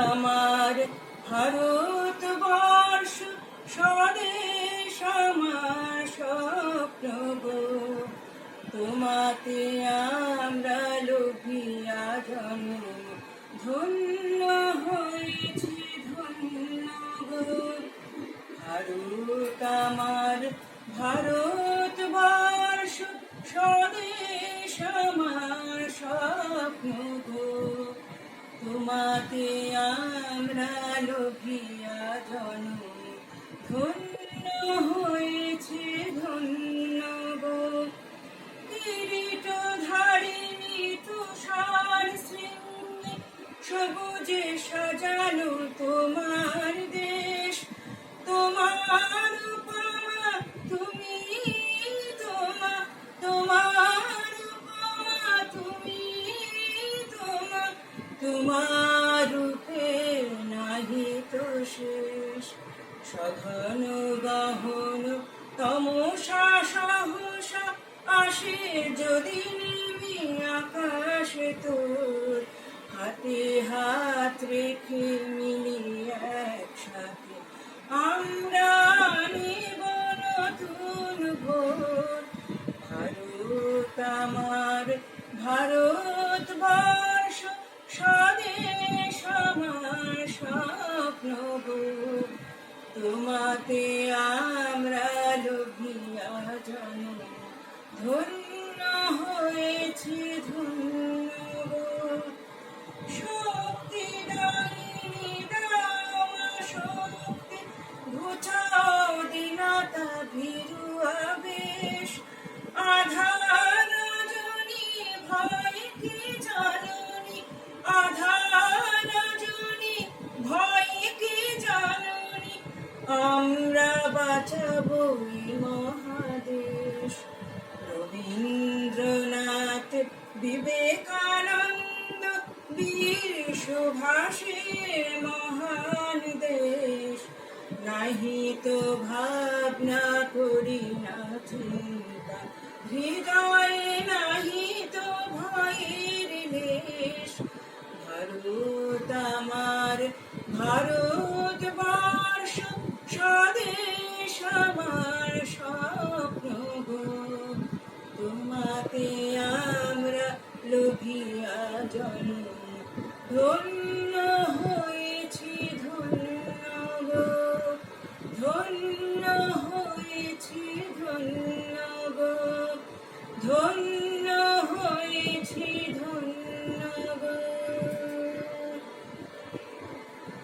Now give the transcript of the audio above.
আমার ভারতবর্ষ স্বদেশ আমার স্বপ্ন গো, তোমাতে আমরা লোভিয়া জন্ম ধন্য হয়েছি ধন্য গো। ভারত আমার ভারতবর্ষ স্বদেশ আমার স্বপ্ন গো, তোমাতে আমরা লোভিয়া জন্ম ধন্য হয়েছে ধন্য গো। কিরীটধারিণী তুষার শৃঙ্গে সবুজে সাজানো তোমার দেশ, তোমার উপমা তুমি তোমার উপমা তুমি তোমার রূপে নাহি তো শেষ। সঘন গহন তমসা সহসা আসে যদি নেমে আকাশে তোর, হাতে হাত রেখে মিলি একসাথে আমরা নিব নতুন ভোর। ভারত আমার ভারতবর্ষ স্বদেশ আমার স্বপ্ন গো, তোমাতে আমরা লোভিয়া জন্ম ধন্য হয়েছি ধন্য গো। শক্তি দায়িনী দামা শক্তি ঘুচাও দীনতা ভীরু আবেশ, আধার রজনী ভয় কি জাননি, আধার রজনী ভয় কি জাননি, আমরা বাঁচাবো এই মহাদেশ। রবীন্দ্রনাথ বিবেকানন্দ বীর সুভাষের মহান দেশ, নাহি তো ভাবনা করি না চিন্তা, হৃদয়ে নাহি তো ভয়ের লেশ। ভারত আমার ভারতবর্ষ স্বদেশ আমার স্বপ্ন গো, তোমাতে আমরা লোভিয়া জন্ম ধন্য হয়ে